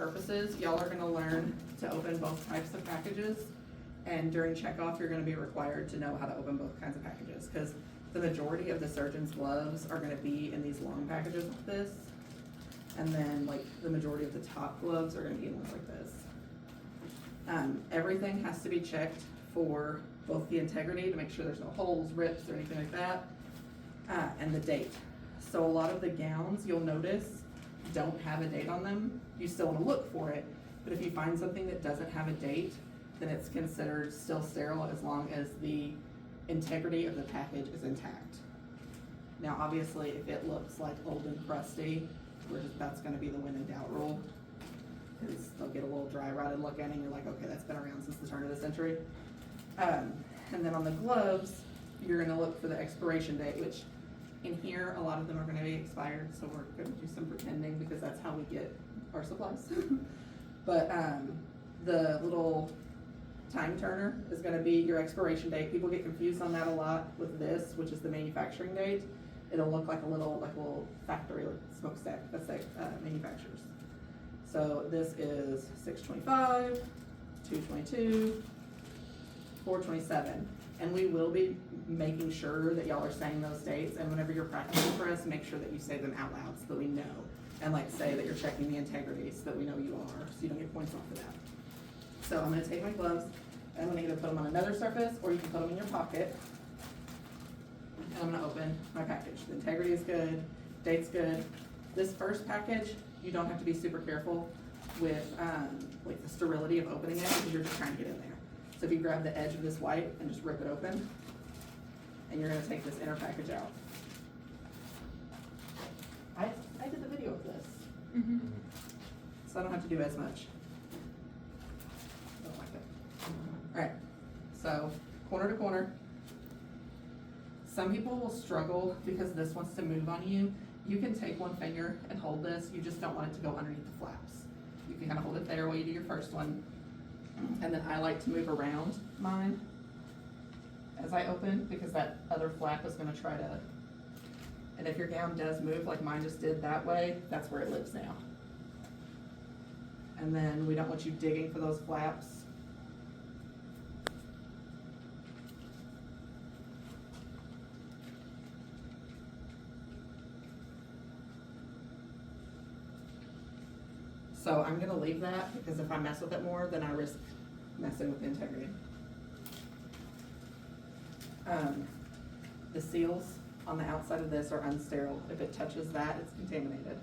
purposes, y'all are gonna learn to open both types of packages. And during checkoff, you're gonna be required to know how to open both kinds of packages, because the majority of the surgeon's gloves are gonna be in these long packages like this. And then like the majority of the top gloves are gonna be in ones like this. Everything has to be checked for both the integrity to make sure there's no holes, rips, or anything like that, and the date. So a lot of the gowns, you'll notice, don't have a date on them. You still wanna look for it, but if you find something that doesn't have a date, then it's considered still sterile as long as the integrity of the package is intact. Now, obviously, if it looks like old and crusty, that's gonna be the when in doubt rule, because they'll get a little dry rotted look at it and you're like, okay, that's been around since the turn of the century. And then on the gloves, you're gonna look for the expiration date, which in here, a lot of them are gonna be expired, so we're gonna do some pretending because that's how we get our supplies. But the little time turner is gonna be your expiration date. People get confused on that a lot with this, which is the manufacturing date. It'll look like a little factory, like smokestack, that's like manufacturers. So this is 6/25, 2/22, 4/27. And we will be making sure that y'all are saying those dates, and whenever you're practicing for us, make sure that you say them out loud so that we know. And like say that you're checking the integrity so that we know you are, so you don't get points off for that. So I'm gonna take my gloves, and I'm gonna either put them on another surface, or you can put them in your pocket. And I'm gonna open my package. The integrity is good, date's good. This first package, you don't have to be super careful with like the sterility of opening it, because you're just trying to get in there. So if you grab the edge of this white and just rip it open, and you're gonna take this inner package out. I did the video of this, so I don't have to do as much. I don't like it. All right, so corner to corner. Some people will struggle because this wants to move on you. You can take one finger and hold this. You just don't want it to go underneath the flaps. You can kind of hold it there while you do your first one. And then I like to move around mine as I open, because that other flap is gonna try to, and if your gown does move like mine just did that way, that's where it lives now. And then we don't want you digging for those flaps. So I'm gonna leave that, because if I mess with it more, then I risk messing with the integrity. The seals on the outside of this are unsterile. If it touches that, it's contaminated.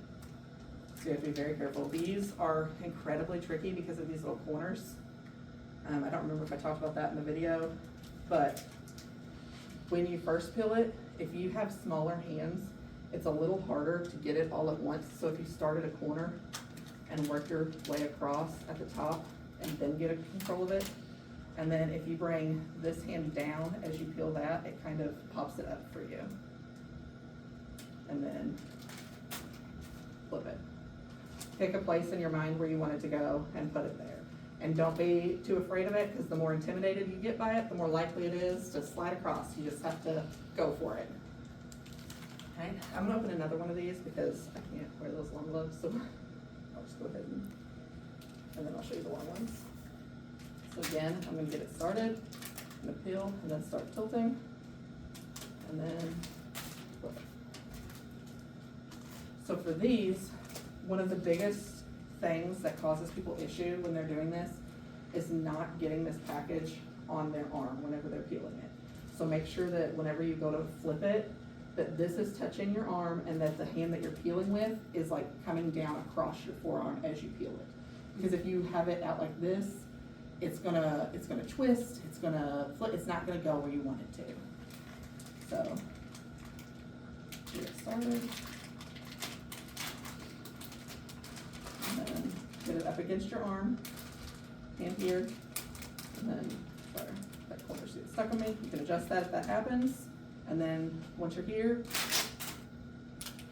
So you have to be very careful. These are incredibly tricky because of these little corners. I don't remember if I talked about that in the video, but when you first peel it, if you have smaller hands, it's a little harder to get it all at once. So if you start at a corner and work your way across at the top and then get a control of it. And then if you bring this hand down as you peel that, it kind of pops it up for you. And then flip it. Pick a place in your mind where you want it to go and put it there. And don't be too afraid of it, because the more intimidated you get by it, the more likely it is to slide across. You just have to go for it. Okay, I'm gonna open another one of these because I can't wear those long gloves, so I'll just go ahead and then I'll show you the long ones. So again, I'm gonna get it started. I'm gonna peel and then start tilting, and then flip it. So for these, one of the biggest things that causes people issue when they're doing this is not getting this package on their arm whenever they're peeling it. So make sure that whenever you go to flip it, that this is touching your arm, and that the hand that you're peeling with is like coming down across your forearm as you peel it. Because if you have it out like this, it's gonna twist, it's gonna flip, it's not gonna go where you want it to. So get it started. And then get it up against your arm, hand here, and then, sorry, that corner see it's stuck on me. You can adjust that if that happens. And then once you're here,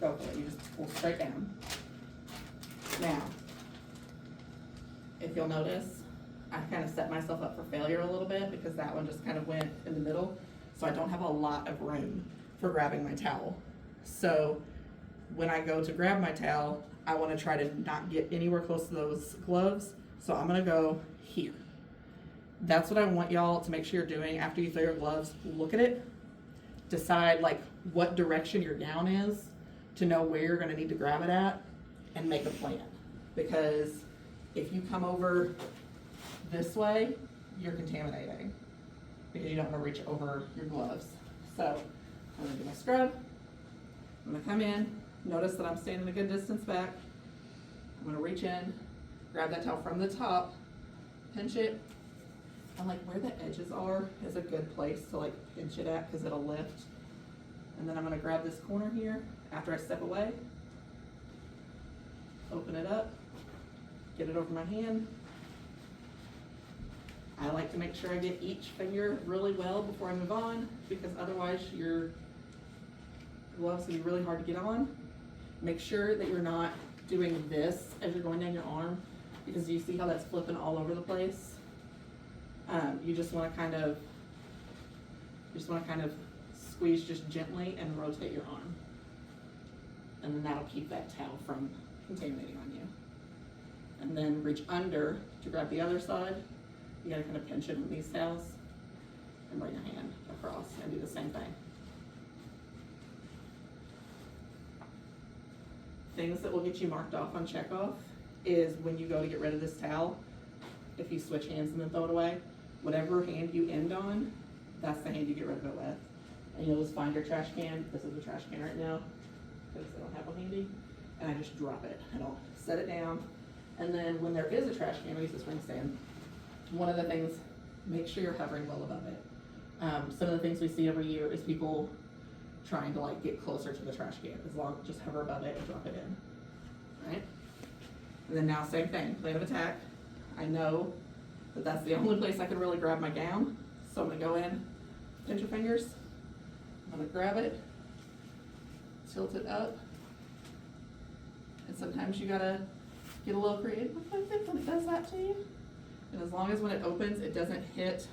go for it. You just pull straight down. Now, if you'll notice, I kind of set myself up for failure a little bit because that one just kind of went in the middle. So I don't have a lot of room for grabbing my towel. So when I go to grab my towel, I wanna try to not get anywhere close to those gloves, so I'm gonna go here. That's what I want y'all to make sure you're doing after you throw your gloves. Look at it, decide like what direction your gown is to know where you're gonna need to grab it at, and make a plan. Because if you come over this way, you're contaminating because you don't wanna reach over your gloves. So I'm gonna do my scrub. I'm gonna come in, notice that I'm standing a good distance back. I'm gonna reach in, grab that towel from the top, pinch it, and like where the edges are is a good place to like pinch it at because it'll lift. And then I'm gonna grab this corner here after I step away, open it up, get it over my hand. I like to make sure I get each finger really well before I move on, because otherwise your gloves can be really hard to get on. Make sure that you're not doing this as you're going down your arm, because you see how that's flipping all over the place. You just want to kind of squeeze just gently and rotate your arm, and then that'll keep that towel from contaminating on you. And then reach under to grab the other side. You gotta kind of pinch it with these towels and bring your hand across and do the same thing. Things that will get you marked off on checkoff is when you go to get rid of this towel, if you switch hands and then throw it away, whatever hand you end on, that's the hand you get rid of it with. And you'll just find your trash can. This is the trash can right now because I don't have one handy. And I just drop it and I'll set it down. And then when there is a trash can, I use this ring stand. One of the things, make sure you're hovering well above it. Some of the things we see every year is people trying to like get closer to the trash can. Just hover above it and drop it in, right? And then now same thing, plan of attack. I know that that's the only place I can really grab my gown. So I'm gonna go in, pinch your fingers. I'm gonna grab it, tilt it up. And sometimes you gotta get a little creative when it does that to you. And as long as when it opens, it doesn't hit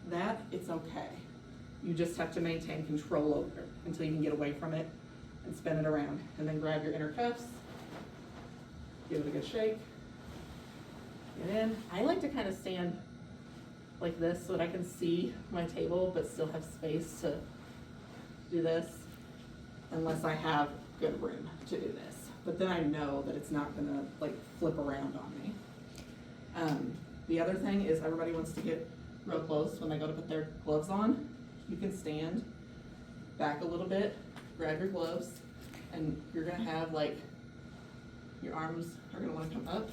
that, it's okay. You just have to maintain control over it until you can get away from it and spin it around. And then grab your inner cuffs, give it a good shake, get in. I like to kind of stand like this so that I can see my table but still have space to do this, unless I have good room to do this. But then I know that it's not gonna like flip around on me. The other thing is everybody wants to get real close when they go to put their gloves on. You can stand back a little bit, grab your gloves, and you're gonna have like, your arms are gonna wanna come up.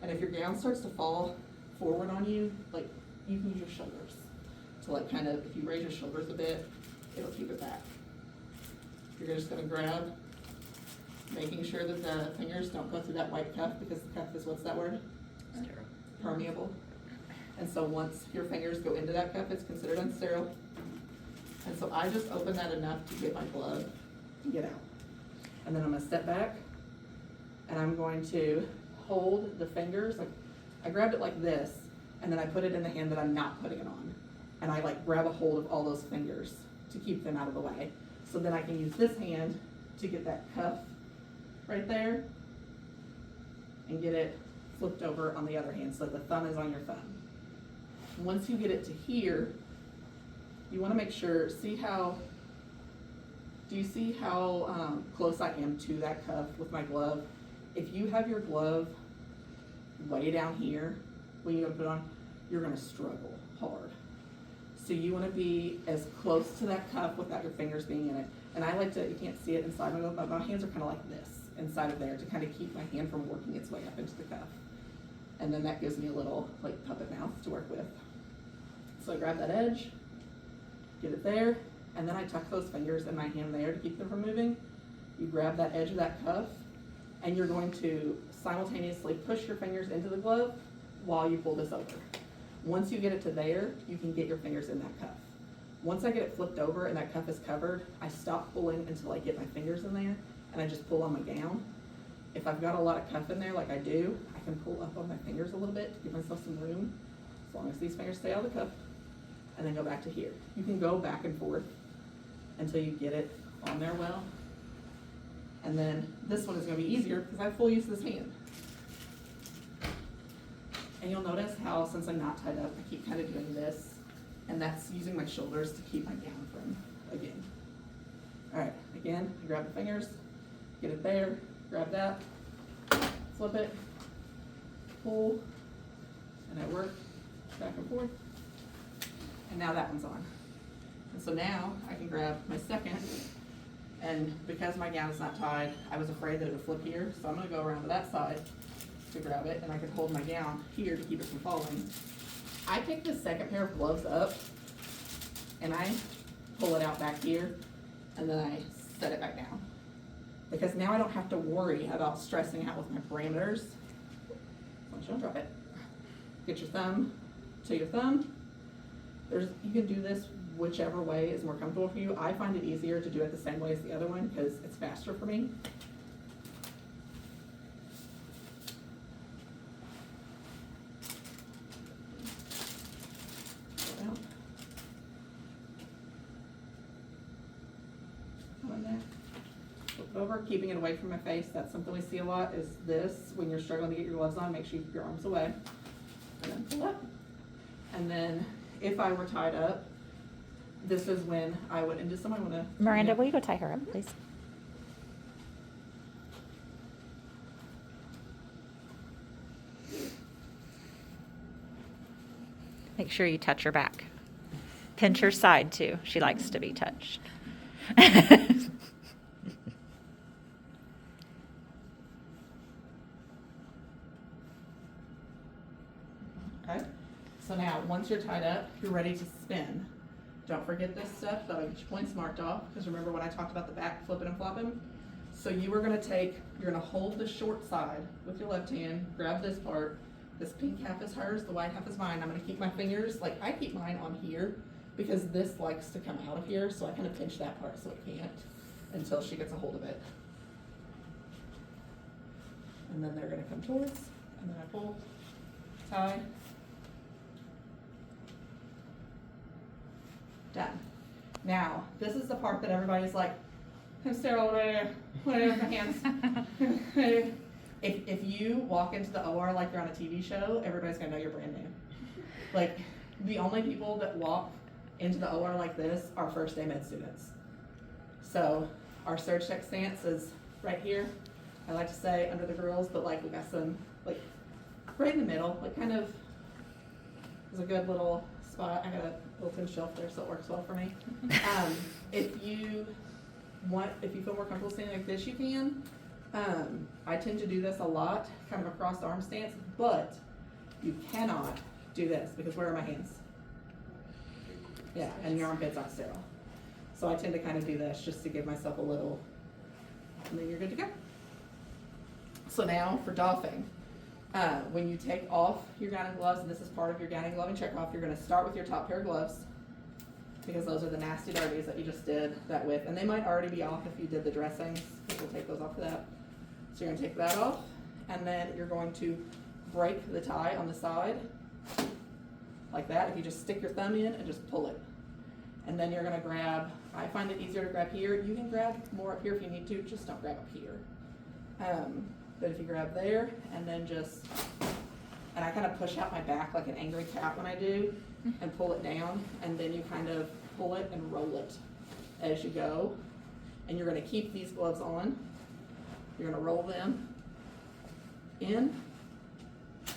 And if your gown starts to fall forward on you, like you can use your shoulders to like kind of, if you raise your shoulders a bit, it'll keep it back. You're just gonna grab, making sure that the fingers don't go through that white cuff, because the cuff is, what's that word? Sterile. Permeable. And so once your fingers go into that cuff, it's considered unsterile. And so I just open that enough to get my glove and get out. And then I'm gonna step back and I'm going to hold the fingers, like I grabbed it like this, and then I put it in the hand that I'm not putting it on. And I like grab a hold of all those fingers to keep them out of the way. So then I can use this hand to get that cuff right there and get it flipped over on the other hand so that the thumb is on your thumb. Once you get it to here, you wanna make sure, do you see how close I am to that cuff with my glove? If you have your glove way down here, when you go to put it on, you're gonna struggle hard. So you wanna be as close to that cuff without your fingers being in it. And I like to, you can't see it inside my glove, but my hands are kinda like this, inside of there, to kinda keep my hand from working its way up into the cuff. And then that gives me a little like puppet mouth to work with. So I grab that edge, get it there, and then I tuck those fingers in my hand there to keep them from moving. You grab that edge of that cuff, and you're going to simultaneously push your fingers into the glove while you pull this over. Once you get it to there, you can get your fingers in that cuff. Once I get it flipped over and that cuff is covered, I stop pulling until I get my fingers in there, and I just pull on my gown. If I've got a lot of cuff in there, like I do, I can pull up on my fingers a little bit to give myself some room, as long as these fingers stay out of the cuff, and then go back to here. You can go back and forth until you get it on there well. And then this one is gonna be easier because I have full use of this hand. And you'll notice how, since I'm not tied up, I keep kind of doing this, and that's using my shoulders to keep my gown from, again. All right, again, I grab the fingers, get it there, grab that, flip it, pull, and I work back and forth. And now that one's on. And so now I can grab my second, and because my gown is not tied, I was afraid that it would flip here, so I'm gonna go around to that side to grab it, and I can hold my gown here to keep it from falling. I pick the second pair of gloves up, and I pull it out back here, and then I set it back down. Because now I don't have to worry about stressing out with my parameters. So don't drop it. Get your thumb to your thumb. You can do this whichever way is more comfortable for you. I find it easier to do it the same way as the other one because it's faster for me. Over, keeping it away from my face. That's something we see a lot, is this, when you're struggling to get your gloves on, make sure you keep your arms away. And then pull up. And then if I were tied up, this is when I would, and does someone want to? Miranda, will you go tie her up, please? Make sure you touch her back. Pinch her side too. She likes to be touched. Okay, so now once you're tied up, you're ready to spin. Don't forget this step, that'll get your points marked off, because remember when I talked about the back flipping and flopping? So you are you're gonna hold the short side with your left hand, grab this part, this pink half is hers, the white half is mine. I'm gonna keep my fingers, like I keep mine on here, because this likes to come out of here, so I kind of pinch that part so it can't, until she gets a hold of it. And then they're gonna come towards, and then I pull, tie, done. Now, this is the part that everybody's like, I'm sterile, whatever, my hands. If you walk into the OR like you're on a TV show, everybody's gonna know you're brand new. Like, the only people that walk into the OR like this are first day med students. So, our surge tech stance is right here. I like to say under the grills, but like we got some, like, right in the middle, like kind of, is a good little spot. I got a open shelf there, so it works well for me. If you feel more comfortable standing like this, you can. I tend to do this a lot, kind of a crossed arm stance, but you cannot do this because where are my hands? Yeah, and your armpits aren't sterile. So I tend to kind of do this just to give myself a little, and then you're good to go. So now for doffing. When you take off your gown and gloves, and this is part of your gown and glove and check off, you're going to start with your top pair of gloves, because those are the nasty darties that you just did that with, and they might already be off if you did the dressings, because we'll take those off for that. So you're going to take that off, and then you're going to break the tie on the side, like that. If you just stick your thumb in and just pull it. And then you're going to grab, I find it easier to grab here. You can grab more up here if you need to, just don't grab up here. But if you grab there, and then just, and I kind of push out my back like an angry cat when I do, and pull it down, and then you kind of pull it and roll it as you go. And you're going to keep these gloves on. You're going to roll them in,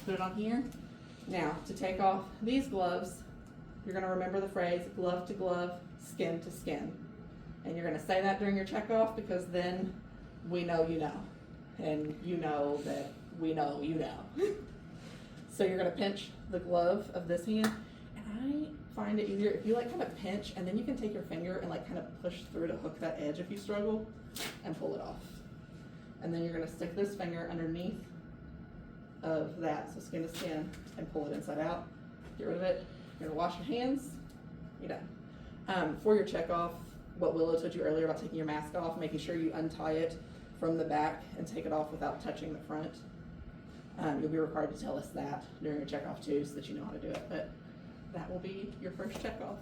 put it on here. Now, to take off these gloves, you're going to remember the phrase, glove to glove, skin to skin. And you're going to say that during your check off, because then we know you know. And you know that we know you know. So you're going to pinch the glove of this hand, and I find it easier if you like kind of pinch, and then you can take your finger and like kind of push through to hook that edge if you struggle, and pull it off. And then you're going to stick this finger underneath of that, so skin to skin, and pull it inside out. Get rid of it. You're going to wash your hands. You're done. For your check off, what Willow told you earlier about taking your mask off, making sure you untie it from the back and take it off without touching the front. You'll be required to tell us that during your check off too, so that you know how to do it. But that will be your first check off.